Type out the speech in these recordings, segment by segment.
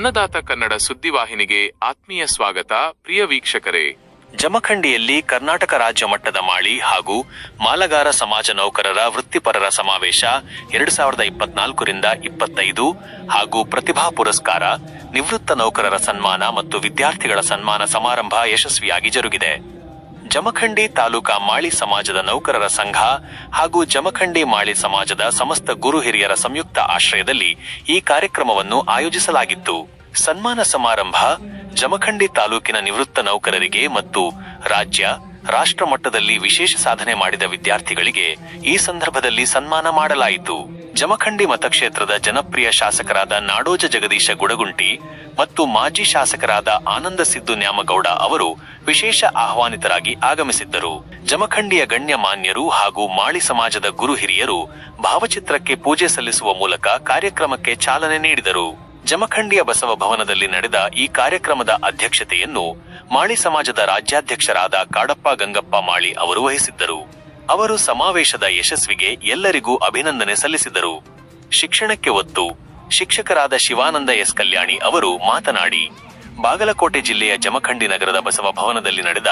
ಅನ್ನದಾತ ಕನ್ನಡ ಸುದ್ದಿವಾಹಿನಿಗೆ ಆತ್ಮೀಯ ಸ್ವಾಗತ. ಪ್ರಿಯ ವೀಕ್ಷಕರೇ, ಜಮಖಂಡಿಯಲ್ಲಿ ಕರ್ನಾಟಕ ರಾಜ್ಯ ಮಟ್ಟದ ಮಾಳಿ ಹಾಗೂ ಮಾಲಗಾರ ಸಮಾಜ ನೌಕರರ ವೃತ್ತಿಪರರ ಸಮಾವೇಶ 2024ರಿಂದ 25 ಹಾಗೂ ಪ್ರತಿಭಾ ಪುರಸ್ಕಾರ, ನಿವೃತ್ತ ನೌಕರರ ಸನ್ಮಾನ ಮತ್ತು ವಿದ್ಯಾರ್ಥಿಗಳ ಸನ್ಮಾನ ಸಮಾರಂಭ ಯಶಸ್ವಿಯಾಗಿ ಜರುಗಿದೆ. ಜಮಖಂಡಿ ತಾಲೂಕಾ ಮಾಳಿ ಸಮಾಜದ ನೌಕರರ ಸಂಘ ಹಾಗೂ ಜಮಖಂಡಿ ಮಾಳಿ ಸಮಾಜದ ಸಮಸ್ತ ಗುರು ಹಿರಿಯರ ಸಂಯುಕ್ತ ಆಶ್ರಯದಲ್ಲಿ ಈ ಕಾರ್ಯಕ್ರಮವನ್ನು ಆಯೋಜಿಸಲಾಗಿತ್ತು. ಸನ್ಮಾನ ಸಮಾರಂಭ ಜಮಖಂಡಿ ತಾಲೂಕಿನ ನಿವೃತ್ತ ನೌಕರರಿಗೆ ಮತ್ತು ರಾಜ್ಯ, ರಾಷ್ಟ್ರ ಮಟ್ಟದಲ್ಲಿ ವಿಶೇಷ ಸಾಧನೆ ಮಾಡಿದ ವಿದ್ಯಾರ್ಥಿಗಳಿಗೆ ಈ ಸಂದರ್ಭದಲ್ಲಿ ಸನ್ಮಾನ ಮಾಡಲಾಯಿತು. ಜಮಖಂಡಿ ಮತಕ್ಷೇತ್ರದ ಜನಪ್ರಿಯ ಶಾಸಕರಾದ ನಾಡೋಜ ಜಗದೀಶ ಗುಡಗುಂಟಿ ಮತ್ತು ಮಾಜಿ ಶಾಸಕರಾದ ಆನಂದ ಸಿದ್ದು ನ್ಯಾಮಗೌಡ ಅವರು ವಿಶೇಷ ಆಹ್ವಾನಿತರಾಗಿ ಆಗಮಿಸಿದ್ದರು. ಜಮಖಂಡಿಯ ಗಣ್ಯ ಮಾನ್ಯರು ಹಾಗೂ ಮಾಳಿ ಸಮಾಜದ ಗುರು ಹಿರಿಯರು ಭಾವಚಿತ್ರಕ್ಕೆ ಪೂಜೆ ಸಲ್ಲಿಸುವ ಮೂಲಕ ಕಾರ್ಯಕ್ರಮಕ್ಕೆ ಚಾಲನೆ ನೀಡಿದರು. ಜಮಖಂಡಿಯ ಬಸವ ಭವನದಲ್ಲಿ ನಡೆದ ಈ ಕಾರ್ಯಕ್ರಮದ ಅಧ್ಯಕ್ಷತೆಯನ್ನು ಮಾಳಿ ಸಮಾಜದ ರಾಜ್ಯಾಧ್ಯಕ್ಷರಾದ ಕಾಡಪ್ಪ ಗಂಗಪ್ಪ ಮಾಳಿ ಅವರು ವಹಿಸಿದ್ದರು. ಅವರು ಸಮಾವೇಶದ ಯಶಸ್ವಿಗೆ ಎಲ್ಲರಿಗೂ ಅಭಿನಂದನೆ ಸಲ್ಲಿಸಿದರು. ಶಿಕ್ಷಣಕ್ಕೆ ಒತ್ತು ಶಿಕ್ಷಕರಾದ ಶಿವಾನಂದ ಎಸ್ ಕಲ್ಯಾಣಿ ಅವರು ಮಾತನಾಡಿ, ಬಾಗಲಕೋಟೆ ಜಿಲ್ಲೆಯ ಜಮಖಂಡಿ ನಗರದ ಬಸವ ಭವನದಲ್ಲಿ ನಡೆದ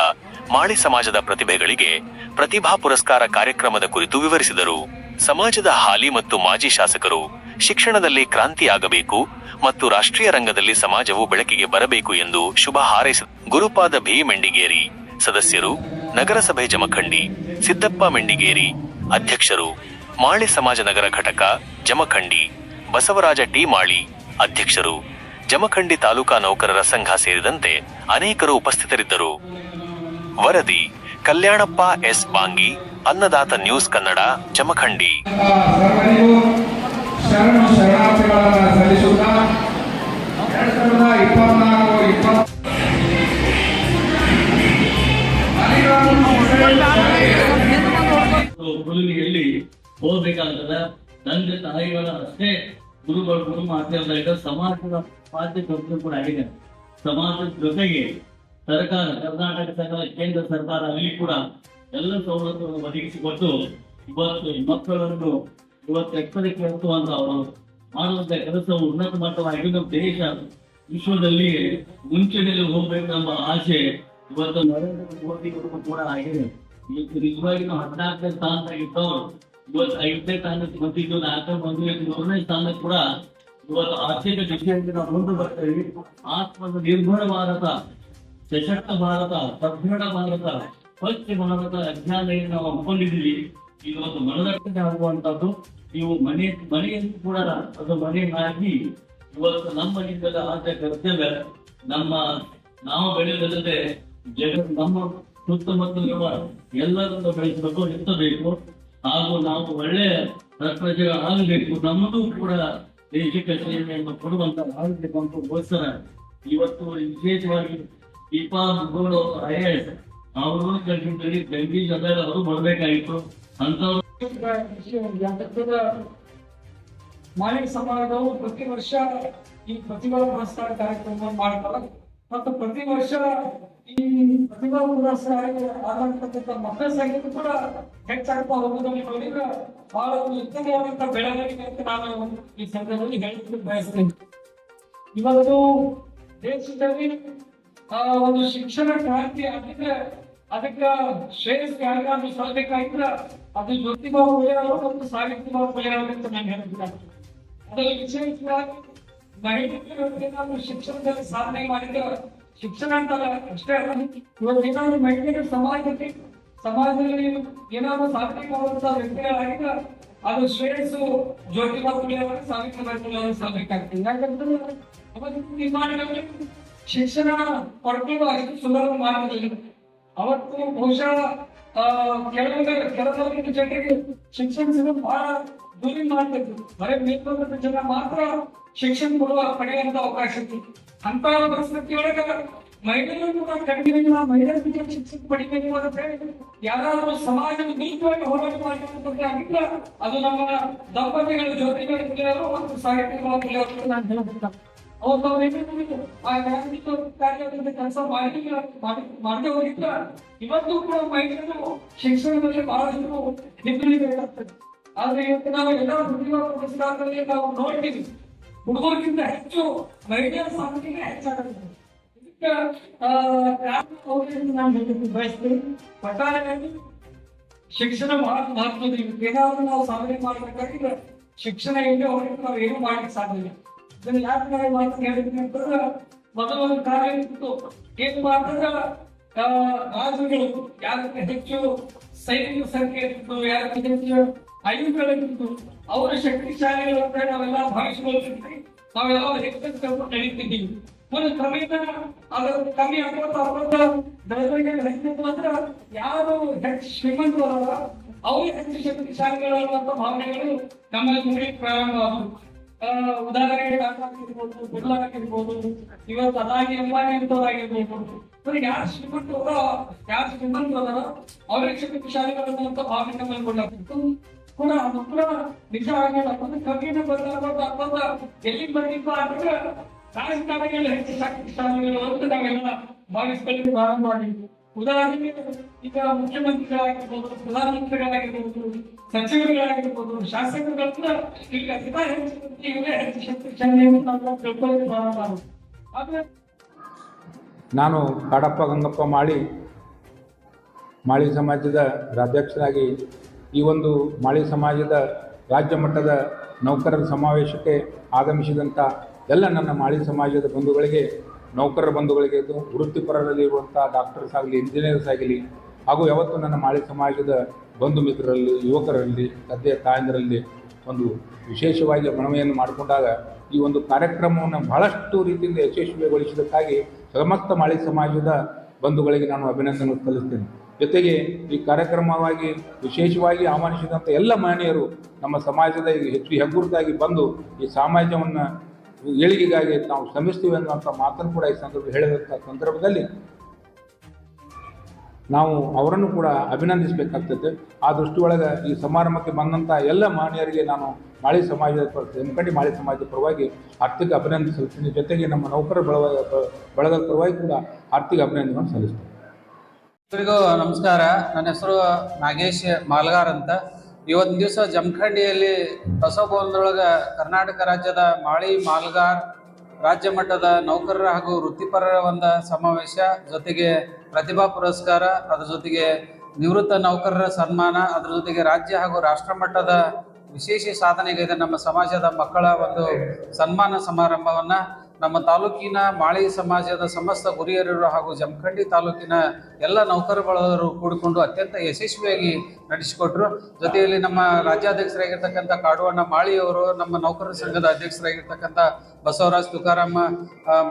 ಮಾಳಿ ಸಮಾಜದ ಪ್ರತಿಭೆಗಳಿಗೆ ಪ್ರತಿಭಾ ಪುರಸ್ಕಾರ ಕಾರ್ಯಕ್ರಮದ ಕುರಿತು ವಿವರಿಸಿದರು. ಸಮಾಜದ ಹಾಲಿ ಮತ್ತು ಮಾಜಿ ಶಾಸಕರು ಶಿಕ್ಷಣದಲ್ಲಿ ಕ್ರಾಂತಿಯಾಗಬೇಕು ಮತ್ತು ರಾಷ್ಟ್ರೀಯ ರಂಗದಲ್ಲಿ ಸಮಾಜವು ಬೆಳಕಿಗೆ ಬರಬೇಕು ಎಂದು ಶುಭ ಹಾರೈಸಿದರು. ಗುರುಪಾದ ಬಿ ಮೆಂಡಿಗೇರಿ ಸದಸ್ಯರು, ನಗರಸಭೆ ಜಮಖಂಡಿ ಸಿದ್ದಪ್ಪ ಮೆಂಡಿಗೇರಿ ಅಧ್ಯಕ್ಷರು, ಮಾಳಿ ಸಮಾಜ ನಗರ ಘಟಕ ಜಮಖಂಡಿ ಬಸವರಾಜ ಟಿ ಮಾಳಿ ಅಧ್ಯಕ್ಷರು, ಜಮಖಂಡಿ ತಾಲೂಕಾ ನೌಕರರ ಸಂಘ ಸೇರಿದಂತೆ ಅನೇಕರು ಉಪಸ್ಥಿತರಿದ್ದರು. ವರದಿ ಕಲ್ಯಾಣಪ್ಪ ಎಸ್ ಬಾಂಗಿ, ಅನ್ನದಾತ ನ್ಯೂಸ್ ಕನ್ನಡ, ಜಮಖಂಡಿ. ಗುರುವಿನಲ್ಲಿ ಹೋಗ್ಬೇಕಾಗ್ತದ. ತಂದೆ ತಾಯಿಗಳ ಅಷ್ಟೇ ಗುರು ಮಾಡ್ತಿರ್ತಾರೆ. ಸಮಾಜದ ಪಾತ್ರ ಕೂಡ ಆಗಿದೆ. ಸಮಾಜದ ಜೊತೆಗೆ ಸರ್ಕಾರ, ಕರ್ನಾಟಕ ಸರ್ಕಾರ, ಕೇಂದ್ರ ಸರ್ಕಾರ ಅಲ್ಲಿ ಕೂಡ ಎಲ್ಲ ಸವಲತ್ತುಗಳನ್ನು ಒದಗಿಸಿಕೊಟ್ಟು ಇವತ್ತು ಮಕ್ಕಳನ್ನು ಎತ್ತರಕ್ಕೆ ಎತ್ತುವಂತ ಅವರು ಮಾಡುವಂತ ಕೆಲಸವು ಉನ್ನತ ಮಟ್ಟವಾಗಿ ನಮ್ಮ ದೇಶ ವಿಶ್ವದಲ್ಲಿ ಮುಂಚೂಣಿಯಲ್ಲಿ ಹೋಗ್ಬೇಕೆಂಬ ಆಸೆ ಇವತ್ತು ನರೇಂದ್ರ ಮೋದಿ ಕೂಡ ಆಗಿದೆ. ಇವತ್ತು ನಿಜವಾಗಿ ನಾವು 14ನೇ ಸ್ಥಾನದಾಗಿದ್ದವರು ಇವತ್ತು 5ನೇ ಸ್ಥಾನಕ್ಕೆ ಬಂದಿದ್ದು, 4ನೇ ಬಂದು 3ನೇ ಸ್ಥಾನಕ್ಕೆ ಕೂಡ ಇವತ್ತು ಆರ್ಥಿಕ ದೃಷ್ಟಿಯಲ್ಲಿ ನಾವು ಮುಂದೆ ಬರ್ತೇವೆ. ಆತ್ಮನಿರ್ಭರ ಭಾರತ, ಸಶಕ್ತ ಭಾರತ, ಸದೃಢ ಭಾರತ, ಸ್ವಚ್ಛ ಭಾರತ ಅಜ್ಞಾನ ನಾವು ಹಮ್ಮಿಕೊಂಡಿದ್ದೀವಿ. ಇದು ಒಂದು ಮನದಟ್ಟನೆ ಆಗುವಂತದ್ದು. ನೀವು ಮನೆಯನ್ನು ಕೂಡ ಅದು ಮನೆ ಹಾಕಿ ಇವತ್ತು ನಮ್ಮ ನಿಂದಲ ಆದ ಕರ್ತವ್ಯ ನಾವು ಬೆಳೆದಲ್ಲದೆ ನಮ್ಮ ಸುತ್ತಮುತ್ತಲಿರುವ ಎಲ್ಲರನ್ನು ಬೆಳೆಸಬೇಕು, ಎತ್ತಬೇಕು ಹಾಗೂ ನಾವು ಒಳ್ಳೆಯ ಪ್ರಜೆಗಳಾಗಬೇಕು. ನಮ್ಮದು ಕೂಡ ದೇಶಕ್ಕೆ ಸೇವೆಯನ್ನು ಕೊಡುವಂತ ಆಗಬೇಕಂತಗೋಸ್ಕರ ಇವತ್ತು ವಿಶೇಷವಾಗಿ ದೀಪಾ ಮುಗೋಳು IAS ಅವರು ಬೆಂಕಿ ಜೊತೆ ಅವರು ಬರಬೇಕಾಗಿತ್ತು. ಅಂತವ್ರು ಮಾಳಿ ಸಮಾಜದವರು ಪ್ರತಿ ವರ್ಷ ಈ ಪ್ರತಿಭಾ ಪುರಸ್ಕಾರ ಕಾರ್ಯಕ್ರಮವನ್ನು ಮಾಡ್ತಾರೆ ಮತ್ತು ಪ್ರತಿ ವರ್ಷ ಈ ಪ್ರತಿಭಾ ಪುರಸ್ಕಾರ ಆಗತಕ್ಕಂಥ ಮಕ್ಕಳ ಸಂಖ್ಯೆ ಕೂಡ ಹೆಚ್ಚಾಗ್ತಾ ಹೋಗೋದನ್ನು ನೋಡಿದ್ರೆ ಬಹಳ ಒಂದು ಉತ್ತಮವಾದಂತಹ ಬೆಳವಣಿಗೆ ಅಂತ ನಾನು ಈ ಸಂದರ್ಭದಲ್ಲಿ ಹೇಳಲಿಕ್ಕೆ ಬಯಸ್ತೇನೆ. ಇವತ್ತು ದೇಶದಲ್ಲಿ ಒಂದು ಶಿಕ್ಷಣ ಕ್ರಾಂತಿ ಆಗಿದ್ರೆ ಅದಕ್ಕೆ ಶ್ರೇಯಸ್ ಯಾರಿಗಾದ್ರೂ ಸಲ್ಲಬೇಕಾಗಿದ್ರೆ ಅದು ಜ್ಯೋತಿಬಾ ಫುಲೆ ಅವರು ಮತ್ತು ಸಾವಿತ್ರಿಬಾಯಿ ಫುಲೆ ಅವರು ಅಂತ ನಾನು ಹೇಳ್ತಿದ್ದಾರೆ. ಅದರಲ್ಲಿ ವಿಶೇಷವಾಗಿ ಮಹಿಳೆಯರಿಗೆ ನಾವು ಶಿಕ್ಷಣದಲ್ಲಿ ಸಾಧನೆ ಮಾಡಿದ್ರೆ ಶಿಕ್ಷಣ ಅಂತಲ್ಲ ಅಷ್ಟೇ ಅಲ್ಲ, ಇವತ್ತು ಏನಾದ್ರು ಮಹಿಳೆಯರು ಸಮಾಜದಲ್ಲಿ ಏನಾದ್ರು ಸಾಧನೆ ಮಾಡುವಂತ ವ್ಯಕ್ತಿಗಳಾಗಿದ್ರೆ ಅದು ಶ್ರೇಯಸ್ಸು ಜ್ಯೋತಿಬಾ ಫುಲೆ ಅವರು, ಸಾವಿತ್ರಿಬಾಯಿ ಫುಲೆ ಅವರು ಸಲ್ಲಬೇಕಾಗ್ತದೆ. ಯಾಕಂದ್ರೆ ಅವತ್ತು ನಿರ್ಮಾಣಗಳಲ್ಲಿ ಶಿಕ್ಷಣ ಪಡ್ಕೊಳ್ಳೋ ಅಷ್ಟು ಸುಲಭ ಮಾರ್ಗದಲ್ಲಿ ಅವತ್ತು ಬಹುಶಃ ಕೆಲವೊಂದು ಜನರಿಗೆ ಶಿಕ್ಷಣ ಸಿಗೋದು ಬಹಳ ದೂರಿ ಮಾಡ್ತಿದ್ರು. ಬರೀ ಮೇಲ್ವರ್ಗದ ಜನ ಮಾತ್ರ ಶಿಕ್ಷಣ ಪಡೆಯುವಂತ ಅವಕಾಶ ಇತ್ತು. ಅಂತ ಪರಿಸ್ಥಿತಿಯೊಳಗೆ ಮಹಿಳೆಯರು ಕೂಡ ಕಡಿಮೆ ಮಹಿಳೆಯರಿಗೆ ಶಿಕ್ಷಣ ಪಡಿಬೇಕು ಅಂದ್ರೆ ಯಾರಾದ್ರೂ ಸಮಾಜದ ವಿರುದ್ಧವಾಗಿ ಹೋರಾಟ ಮಾಡಿದ್ರೆ ಅದು ನಮ್ಮ ದಂಪತಿಗಳ ಜೊತೆಗಳು ಮತ್ತು ಸಾಹಿತ್ಯ ನಾನು ಹೇಳ್ಬಿಡ್ತಾರೆ. ಕೆಲಸ ಮಾಡದೆ ಹೋಗಿದ್ದ ಇವತ್ತು ಕೂಡ ಮಹಿಳೆಯರು ಶಿಕ್ಷಣದಲ್ಲಿ ಬಹಳಷ್ಟು ನಿಪುಣರಾಗ್ತದೆ. ಆದ್ರೆ ಇವತ್ತು ನಾವು ಎಲ್ಲ ಪ್ರತಿಭಾ ಪುರಸ್ಕಾರದಲ್ಲಿ ನಾವು ನೋಡ್ತೀವಿ ಹುಡುಗರಿಗಿಂತ ಹೆಚ್ಚು ಮಹಿಳೆಯರ ಸಾಧನೆಗೆ ಹೆಚ್ಚಾಗುತ್ತೆ. ಇದಕ್ಕೆ ನಾನು ಹೇಳಲಿಕ್ಕೆ ಬಯಸ್ತೀನಿ. ಒಟ್ಟಾರೆಯಾಗಿ ಶಿಕ್ಷಣ ಬಹಳ ಮಹತ್ವದ. ಏನಾದ್ರೂ ನಾವು ಸಾಧನೆ ಮಾಡಬೇಕಾದ್ರೆ ಶಿಕ್ಷಣ ಇಲ್ಲದೆ ಹೋಗಿ ನಾವು ಏನು ಮಾಡ್ಲಿಕ್ಕೆ ಸಾಧ್ಯ ಇಲ್ಲ. ಇದನ್ನ ಯಾಕೆ ನಾವು ಮಾತು ಹೇಳಿದ್ವಿ ಅಂತಂದ್ರೆ, ಮೊದಲ ಕಾರ್ಯ ಇತ್ತು ಏನ್ ಮಾಡಿದ್ರೆ ರಾಜುಗಳು ಯಾರಕ್ಕೆ ಹೆಚ್ಚು ಸೈನಿಕ ಸಂಖ್ಯೆ ಇತ್ತು, ಯಾರಕ್ಕೆ ಹೆಚ್ಚು ಆಯುಧಗಳಿತ್ತು, ಅವರ ಶಕ್ತಿಶಾಲಿಗಳು ಅಂತ ನಾವೆಲ್ಲ ಭಾವಿಸ್ಕೊಳ್ತಿದ್ವಿ. ನಾವೆಲ್ಲ ಹೆಚ್ಚು ನಡೀತಿದ್ದೀವಿ. ಒಂದು ಕ್ರಮೇಣ ಅದರ ಕಮ್ಮಿ ಆಗ್ಬೋದು ಹೆಚ್ಚಿತ್ತು ಅಂದ್ರೆ ಯಾರು ಹೆಚ್ಚು ಶ್ರೀಮಂತರು ಅವರು ಹೆಚ್ಚು ಶಕ್ತಿಶಾಲಿಗಳು ಅನ್ನುವಂಥ ಭಾವನೆಗಳು ನಮ್ಮಲ್ಲಿ ಮೂಡಿಗೆ ಪ್ರಾರಂಭ ಆದವು. ಉದಾಹರಣೆಗೆ ಟಾಟಾ ಆಗಿರ್ಬೋದು, ಬಿರ್ಲಾ ಆಗಿರ್ಬೋದು, ಇವತ್ತು ಅದಾಗಿ ಅಂಬಾನಿ ಅಂತವರಾಗಿರ್ಬೋದು. ಯಾರು ಶ್ರೀಮಂತರು ಯಾರು ಶ್ರೀಮಂತರು ಅವರಿಗೆ ಶಕ್ತಿಶಾಲಿಗಳನ್ನುವಂಥ ಭಾವನೆ ನಮ್ಮಲ್ಲಿ ಕೊಂಡಾಗ್ತಿತ್ತು ಕೂಡ. ಅದು ಕೂಡ ನಿಜ ಆಗಿಲ್ಲ. ಒಂದು ಕಮ್ಮಿನ ಬದಲಾಗೋದು ಎಲ್ಲಿಗೆ ಬರ್ಲಿಪ್ಪ ಅಂದ್ರೆ ರಾಜಕಾರಣಿಗಳು ಹೆಚ್ಚು ಶಕ್ತಿಶಾಲಿಗಳು ಅಂತ ನಾವೆಲ್ಲ ಭಾವಿಸ್ಕೊಳ್ಳಿ ಪ್ರಾರಂಭ ಮಾಡಿದ್ವಿ. ಉದಾಹರಣೆಗೆ ಈಗ ಮುಖ್ಯಮಂತ್ರಿಗಳಾಗಿರ್ಬೋದು, ಪ್ರಧಾನಮಂತ್ರಿಗಳಾಗಿರ್ಬೋದು, ಸಚಿವರುಗಳಾಗಿರ್ಬೋದು, ಶಾಸಕರುಗಳನ್ನ ಈಗ ಇವರೇ ಹೆಚ್ಚು ಶಕ್ತಿಶಾಲಿ ಅಂತ ನಾವು ತಿಳ್ಕೊಳ್ಳಿ ಪ್ರಾರಂಭ ಆಗುತ್ತೆ. ಆದ್ರೆ ನಾನು ಕಾಡಪ್ಪ ಗಂಗಪ್ಪ ಮಾಳಿ ಸಮಾಜದ ರಾಜ್ಯಾಧ್ಯಕ್ಷರಾಗಿ ಈ ಒಂದು ಮಾಳಿ ಸಮಾಜದ ರಾಜ್ಯ ಮಟ್ಟದ ನೌಕರರ ಸಮಾವೇಶಕ್ಕೆ ಆಗಮಿಸಿದಂಥ ಎಲ್ಲ ನನ್ನ ಮಾಳಿ ಸಮಾಜದ ಬಂಧುಗಳಿಗೆ, ನೌಕರರ ಬಂಧುಗಳಿಗೆ, ವೃತ್ತಿಪರರಲ್ಲಿರುವಂಥ ಡಾಕ್ಟರ್ಸ್ ಆಗಲಿ, ಇಂಜಿನಿಯರ್ಸ್ ಆಗಲಿ, ಹಾಗೂ ಯಾವತ್ತು ನನ್ನ ಮಾಳಿ ಸಮಾಜದ ಬಂಧು ಮಿತ್ರರಲ್ಲಿ, ಯುವಕರಲ್ಲಿ, ತಂದೆಯ ತಾಯಂದಿರಲ್ಲಿ ಒಂದು ವಿಶೇಷವಾಗಿ ಮನವಿಯನ್ನು ಮಾಡಿಕೊಂಡಾಗ ಈ ಒಂದು ಕಾರ್ಯಕ್ರಮವನ್ನು ಬಹಳಷ್ಟು ರೀತಿಯಿಂದ ಯಶಸ್ವಿಗೊಳಿಸಿದ್ದಕ್ಕಾಗಿ ಸಮಸ್ತ ಮಾಳಿ ಸಮಾಜದ ಬಂಧುಗಳಿಗೆ ನಾನು ಅಭಿನಂದನೆ ಸಲ್ಲಿಸ್ತೇನೆ. ಜೊತೆಗೆ ಈ ಕಾರ್ಯಕ್ರಮವಾಗಿ ವಿಶೇಷವಾಗಿ ಆಹ್ವಾನಿಸಿದಂಥ ಎಲ್ಲ ಮಹನೀಯರು ನಮ್ಮ ಸಮಾಜದ ಹೆಚ್ಚು ಹೆಗ್ಗುರುತಾಗಿ ಬಂದು ಈ ಸಮಾಜವನ್ನು ಏಳಿಗೆಗಾಗಿ ನಾವು ಶ್ರಮಿಸ್ತೀವಿ ಅನ್ನುವಂಥ ಮಾತನ್ನು ಕೂಡ ಈ ಹೇಳಿದಂಥ ಸಂದರ್ಭದಲ್ಲಿ ನಾವು ಅವರನ್ನು ಕೂಡ ಅಭಿನಂದಿಸಬೇಕಾಗ್ತದೆ. ಆ ದೃಷ್ಟಿಯೊಳಗೆ ಈ ಸಮಾರಂಭಕ್ಕೆ ಬಂದಂಥ ಎಲ್ಲ ಮಹನೀಯರಿಗೆ ನಾನು ಮಾಳಿ ಸಮಾಜದ ಜಮಖಂಡಿ ಮಾಳಿ ಸಮಾಜದ ಪರವಾಗಿ ಆರ್ಥಿಕ ಅಭಿನಂದನೆ ಸಲ್ಲಿಸ್ತೀನಿ. ಜೊತೆಗೆ ನಮ್ಮ ನೌಕರರ ಬಳಗದ ಪರವಾಗಿ ಕೂಡ ಆರ್ಥಿಕ ಅಭಿನಂದನೆಗಳನ್ನು ಸಲ್ಲಿಸ್ತೀನಿ. ಎಲ್ಲರಿಗೂ ನಮಸ್ಕಾರ. ನನ್ನ ಹೆಸರು ನಾಗೇಶ್ ಮಾಲ್ಗಾರ್ ಅಂತ. ಇವತ್ತಿನ ದಿವಸ ಜಮಖಂಡಿಯಲ್ಲಿ ಬಸವಭವನದೊಳಗೆ ಕರ್ನಾಟಕ ರಾಜ್ಯದ ಮಾಳಿ ಮಾಲ್ಗಾರ್ ರಾಜ್ಯ ಮಟ್ಟದ ನೌಕರರ ಹಾಗೂ ವೃತ್ತಿಪರರ ಒಂದು ಸಮಾವೇಶ, ಜೊತೆಗೆ ಪ್ರತಿಭಾ ಪುರಸ್ಕಾರ, ಅದರ ಜೊತೆಗೆ ನಿವೃತ್ತ ನೌಕರರ ಸನ್ಮಾನ, ಅದರ ಜೊತೆಗೆ ರಾಜ್ಯ ಹಾಗೂ ರಾಷ್ಟ್ರ ಮಟ್ಟದ ವಿಶೇಷ ಸಾಧನೆಗೈದ ನಮ್ಮ ಸಮಾಜದ ಮಕ್ಕಳ ಒಂದು ಸನ್ಮಾನ ಸಮಾರಂಭವನ್ನು ನಮ್ಮ ತಾಲೂಕಿನ ಮಾಳಿ ಸಮಾಜದ ಸಮಸ್ತ ಗುರಿಯರು ಹಾಗೂ ಜಮಖಂಡಿ ತಾಲೂಕಿನ ಎಲ್ಲ ನೌಕರರು ಕೂಡಿಕೊಂಡು ಅತ್ಯಂತ ಯಶಸ್ವಿಯಾಗಿ ನಡೆಸಿಕೊಟ್ರು. ಜೊತೆಯಲ್ಲಿ ನಮ್ಮ ರಾಜ್ಯಾಧ್ಯಕ್ಷರಾಗಿರ್ತಕ್ಕಂಥ ಕಾಡುವಣ್ಣ ಮಾಳಿಯವರು, ನಮ್ಮ ನೌಕರರ ಸಂಘದ ಅಧ್ಯಕ್ಷರಾಗಿರ್ತಕ್ಕಂಥ ಬಸವರಾಜ್ ತುಕಾರಾಮ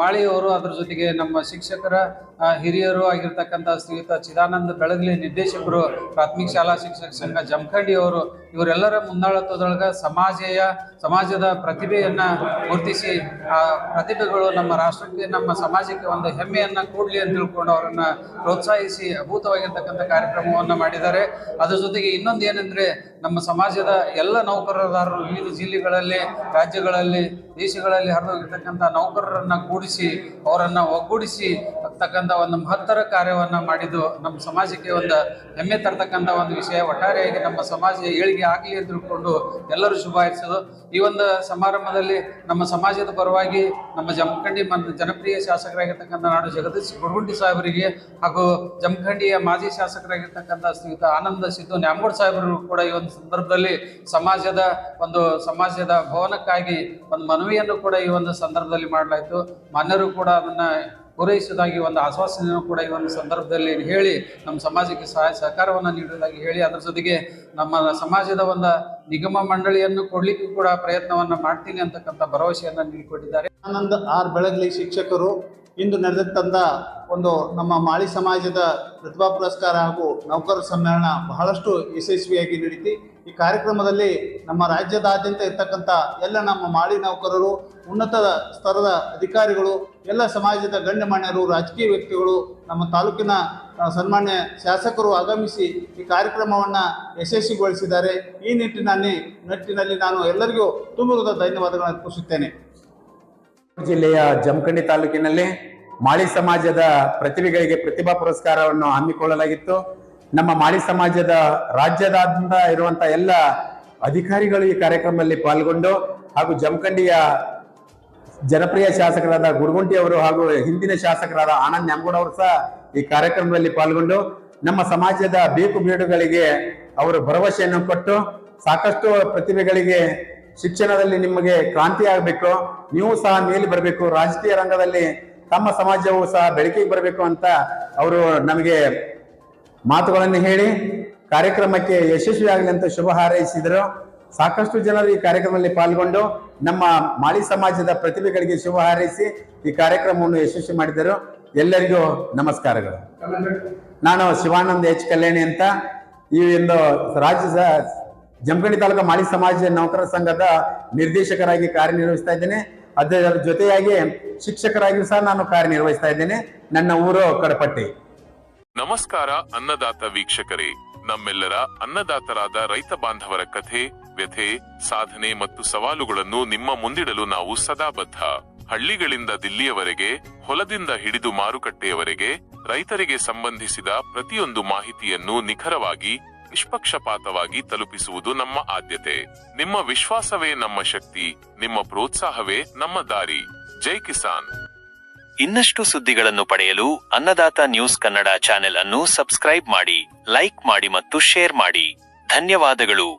ಮಾಳಿಯವರು, ಅದರ ಜೊತೆಗೆ ನಮ್ಮ ಶಿಕ್ಷಕರ ಹಿರಿಯರು ಆಗಿರ್ತಕ್ಕಂಥ ಶ್ರೀಯುತ ಚಿದಾನಂದ ಬೆಳಗಲಿ, ನಿರ್ದೇಶಕರು ಪ್ರಾಥಮಿಕ ಶಾಲಾ ಶಿಕ್ಷಕ ಸಂಘ ಜಮಖಂಡಿಯವರು, ಇವರೆಲ್ಲರ ಮುಂದಾಳತ್ವದೊಳಗೆ ಸಮಾಜದ ಪ್ರತಿಭೆಯನ್ನು ಗುರುತಿಸಿ ಆ ಪ್ರತಿಭೆಗಳು ನಮ್ಮ ರಾಷ್ಟ್ರಕ್ಕೆ, ನಮ್ಮ ಸಮಾಜಕ್ಕೆ ಒಂದು ಹೆಮ್ಮೆಯನ್ನು ಕೂಡಲಿ ಅಂತ ತಿಳ್ಕೊಂಡು ಅವರನ್ನು ಪ್ರೋತ್ಸಾಹಿಸಿ ಅದ್ಭುತವಾಗಿರ್ತಕ್ಕಂಥ ಕಾರ್ಯಕ್ರಮವನ್ನು ಮಾಡಿದ್ದಾರೆ. ಅದರ ಜೊತೆಗೆ ಇನ್ನೊಂದು ಏನಂದರೆ, ನಮ್ಮ ಸಮಾಜದ ಎಲ್ಲ ನೌಕರದಾರರು ವಿವಿಧ ಜಿಲ್ಲೆಗಳಲ್ಲಿ, ರಾಜ್ಯಗಳಲ್ಲಿ, ದೇಶಗಳಲ್ಲಿ ಹರಿದೋಗಿರ್ತಕ್ಕಂಥ ನೌಕರರನ್ನು ಕೂಡಿಸಿ ಅವರನ್ನು ಒಗ್ಗೂಡಿಸಿ ತಕ್ಕಂಥ ಒಂದು ಮಹತ್ತರ ಕಾರ್ಯವನ್ನು ಮಾಡಿದ್ದು ನಮ್ಮ ಸಮಾಜಕ್ಕೆ ಒಂದು ಹೆಮ್ಮೆ ತರ್ತಕ್ಕಂಥ ಒಂದು ವಿಷಯ. ಒಟ್ಟಾರೆಯಾಗಿ ನಮ್ಮ ಸಮಾಜ ಏಳಿಗೆ ಆಗಲಿ ಅಂತ ತಿಳ್ಕೊಂಡು ಎಲ್ಲರೂ ಶುಭಾಯಿಸೋದು. ಈ ಒಂದು ಸಮಾರಂಭದಲ್ಲಿ ನಮ್ಮ ಸಮಾಜದ ಪರವಾಗಿ ನಮ್ಮ ಜಮಖಂಡಿ ಜನಪ್ರಿಯ ಶಾಸಕರಾಗಿರ್ತಕ್ಕಂಥ ನಾಡು ಜಗದೀಶ್ ಗುರುಗುಂಟಿ ಸಾಹೇಬರಿಗೆ ಹಾಗೂ ಜಮಖಂಡಿಯ ಮಾಜಿ ಶಾಸಕರಾಗಿರ್ತಕ್ಕಂಥ ಶ್ರೀಯುತ ಆನಂದ ಸಿದ್ದು ನ್ಯಾಮಗೌಡ ಸಾಹೇಬರು ಕೂಡ ಈ ಒಂದು ಸಂದರ್ಭದಲ್ಲಿ ಸಮಾಜದ ಭವನಕ್ಕಾಗಿ ಒಂದು ಮನವಿಯನ್ನು ಕೂಡ ಈ ಒಂದು ಸಂದರ್ಭದಲ್ಲಿ ಮಾಡಲಾಯಿತು. ಮಾನ್ಯರು ಕೂಡ ಅದನ್ನು ಪೂರೈಸುವುದಾಗಿ ಒಂದು ಆಶ್ವಾಸನೆಯನ್ನು ಕೂಡ ಈ ಒಂದು ಸಂದರ್ಭದಲ್ಲಿ ಹೇಳಿ ನಮ್ಮ ಸಮಾಜಕ್ಕೆ ಸಹಾಯ ಸಹಕಾರವನ್ನು ನೀಡುವುದಾಗಿ ಹೇಳಿ, ಅದರ ಜೊತೆಗೆ ನಮ್ಮ ಸಮಾಜದ ಒಂದು ನಿಗಮ ಮಂಡಳಿಯನ್ನು ಕೊಡ್ಲಿಕ್ಕೂ ಕೂಡ ಪ್ರಯತ್ನವನ್ನು ಮಾಡ್ತೀನಿ ಅಂತಕ್ಕಂಥ ಭರವಸೆಯನ್ನು ನೀಡಿಕೊಟ್ಟಿದ್ದಾರೆ. ಆನಂದ್ ಆರ್ ಬೆಳಗಲಿ ಶಿಕ್ಷಕರು ಇಂದು ನಡೆದಂಥ ಒಂದು ನಮ್ಮ ಮಾಳಿ ಸಮಾಜದ ಪ್ರತಿಭಾ ಪುರಸ್ಕಾರ ಹಾಗೂ ನೌಕರರ ಸಮ್ಮೇಳನ ಬಹಳಷ್ಟು ಯಶಸ್ವಿಯಾಗಿ ನಡೀತಿ. ಈ ಕಾರ್ಯಕ್ರಮದಲ್ಲಿ ನಮ್ಮ ರಾಜ್ಯದಾದ್ಯಂತ ಇರ್ತಕ್ಕಂಥ ಎಲ್ಲ ನಮ್ಮ ಮಾಳಿ ನೌಕರರು, ಉನ್ನತ ಸ್ತರದ ಅಧಿಕಾರಿಗಳು, ಎಲ್ಲ ಸಮಾಜದ ಗಣ್ಯಮಾನ್ಯರು, ರಾಜಕೀಯ ವ್ಯಕ್ತಿಗಳು, ನಮ್ಮ ತಾಲೂಕಿನ ಸನ್ಮಾನ್ಯ ಶಾಸಕರು ಆಗಮಿಸಿ ಈ ಕಾರ್ಯಕ್ರಮವನ್ನು ಯಶಸ್ವಿಗೊಳಿಸಿದ್ದಾರೆ. ಈ ನಿಟ್ಟಿನಲ್ಲಿ ನಾನು ಎಲ್ಲರಿಗೂ ತುಂಬುವುದ ಧನ್ಯವಾದಗಳನ್ನು ಅರ್ಪಿಸುತ್ತೇನೆ. ಜಿಲ್ಲೆಯ ಜಮಖಂಡಿ ತಾಲೂಕಿನಲ್ಲಿ ಮಾಳಿ ಸಮಾಜದ ಪ್ರತಿಭೆಗಳಿಗೆ ಪ್ರತಿಭಾ ಪುರಸ್ಕಾರವನ್ನು ಹಮ್ಮಿಕೊಳ್ಳಲಾಗಿತ್ತು. ನಮ್ಮ ಮಾಳಿ ಸಮಾಜದ ರಾಜ್ಯದಾದ್ಯಂತ ಇರುವಂತಹ ಎಲ್ಲ ಅಧಿಕಾರಿಗಳು ಈ ಕಾರ್ಯಕ್ರಮದಲ್ಲಿ ಪಾಲ್ಗೊಂಡು ಹಾಗೂ ಜಮಖಂಡಿಯ ಜನಪ್ರಿಯ ಶಾಸಕರಾದ ಗುರುಗುಂಟಿ ಅವರು ಹಾಗೂ ಹಿಂದಿನ ಶಾಸಕರಾದ ಆನಂದ್ ನ್ಯಾಮಗೌಡ ಅವರು ಸಹ ಈ ಕಾರ್ಯಕ್ರಮದಲ್ಲಿ ಪಾಲ್ಗೊಂಡು ನಮ್ಮ ಸಮಾಜದ ಬೇಕು ಬೇಡುಗಳಿಗೆ ಅವರು ಭರವಸೆಯನ್ನು ಕೊಟ್ಟು ಸಾಕಷ್ಟು ಪ್ರತಿಭೆಗಳಿಗೆ ಶಿಕ್ಷಣದಲ್ಲಿ ನಿಮಗೆ ಕ್ರಾಂತಿ ಆಗಬೇಕು, ನೀವು ಸಹ ಮೇಲೆ ಬರಬೇಕು, ರಾಜಕೀಯ ರಂಗದಲ್ಲಿ ತಮ್ಮ ಸಮಾಜವು ಸಹ ಬೆಳಕಿಗೆ ಬರಬೇಕು ಅಂತ ಅವರು ನಮಗೆ ಮಾತುಗಳನ್ನು ಹೇಳಿ ಕಾರ್ಯಕ್ರಮಕ್ಕೆ ಯಶಸ್ವಿಯಾಗಲಿ ಅಂತ ಶುಭ ಹಾರೈಸಿದರು. ಸಾಕಷ್ಟು ಜನರು ಈ ಕಾರ್ಯಕ್ರಮದಲ್ಲಿ ಪಾಲ್ಗೊಂಡು ನಮ್ಮ ಮಾಳಿ ಸಮಾಜದ ಪ್ರತಿಭೆಗಳಿಗೆ ಶುಭ ಹಾರೈಸಿ ಈ ಕಾರ್ಯಕ್ರಮವನ್ನು ಯಶಸ್ವಿ ಮಾಡಿದರು. ಎಲ್ಲರಿಗೂ ನಮಸ್ಕಾರಗಳು. ನಾನು ಶಿವಾನಂದ ಎಚ್ ಕಲ್ಯಾಣಿ ಅಂತ ಈ ಒಂದು ರಾಜ್ಯದ ಜಮಖಂಡಿ ತಾಲೂಕು ಮಾಳಿ ಸಮಾಜ ನೌಕರರ ಸಂಘದ ನಿರ್ದೇಶಕರಾಗಿ ಕಾರ್ಯನಿರ್ವಹಿಸ್ತಾ ಇದ್ದೇನೆ. ಅದರ ಜೊತೆಯಾಗಿ ಶಿಕ್ಷಕರಾಗಿಯೂ ಸಹ ನಾನು ಕಾರ್ಯನಿರ್ವಹಿಸ್ತಾ ಇದ್ದೇನೆ. ನನ್ನ ಊರು ಕಡಪಟ್ಟಿ. ನಮಸ್ಕಾರ ಅನ್ನದಾತ ವೀಕ್ಷಕರೇ, ನಮ್ಮೆಲ್ಲರ ಅನ್ನದಾತರಾದ ರೈತ ಬಾಂಧವರ ಕಥೆ, ವ್ಯಥೆ, ಸಾಧನೆ ಮತ್ತು ಸವಾಲುಗಳನ್ನು ನಿಮ್ಮ ಮುಂದಿಡಲು ನಾವು ಸದಾ ಬದ್ಧ. ಹಳ್ಳಿಗಳಿಂದ ದಿಲ್ಲಿಯವರೆಗೆ, ಹೊಲದಿಂದ ಹಿಡಿದು ಮಾರುಕಟ್ಟೆಯವರೆಗೆ ರೈತರಿಗೆ ಸಂಬಂಧಿಸಿದ ಪ್ರತಿಯೊಂದು ಮಾಹಿತಿಯನ್ನು ನಿಖರವಾಗಿ, ನಿಷ್ಪಕ್ಷಪಾತವಾಗಿ ತಲುಪಿಸುವುದು ನಮ್ಮ ಆದ್ಯತೆ. ನಿಮ್ಮ ವಿಶ್ವಾಸವೇ ನಮ್ಮ ಶಕ್ತಿ, ನಿಮ್ಮ ಪ್ರೋತ್ಸಾಹವೇ ನಮ್ಮ ದಾರಿ. ಜೈ ಕಿಸಾನ್. ಇನ್ನಷ್ಟು ಸುದ್ದಿಗಳನ್ನು ಪಡೆಯಲು ಅನ್ನದಾತ ನ್ಯೂಸ್ ಕನ್ನಡ ಚಾನೆಲ್ ಅನ್ನು ಸಬ್ಸ್ಕ್ರೈಬ್ ಮಾಡಿ, ಲೈಕ್ ಮಾಡಿ ಮತ್ತು ಶೇರ್ ಮಾಡಿ. ಧನ್ಯವಾದಗಳು.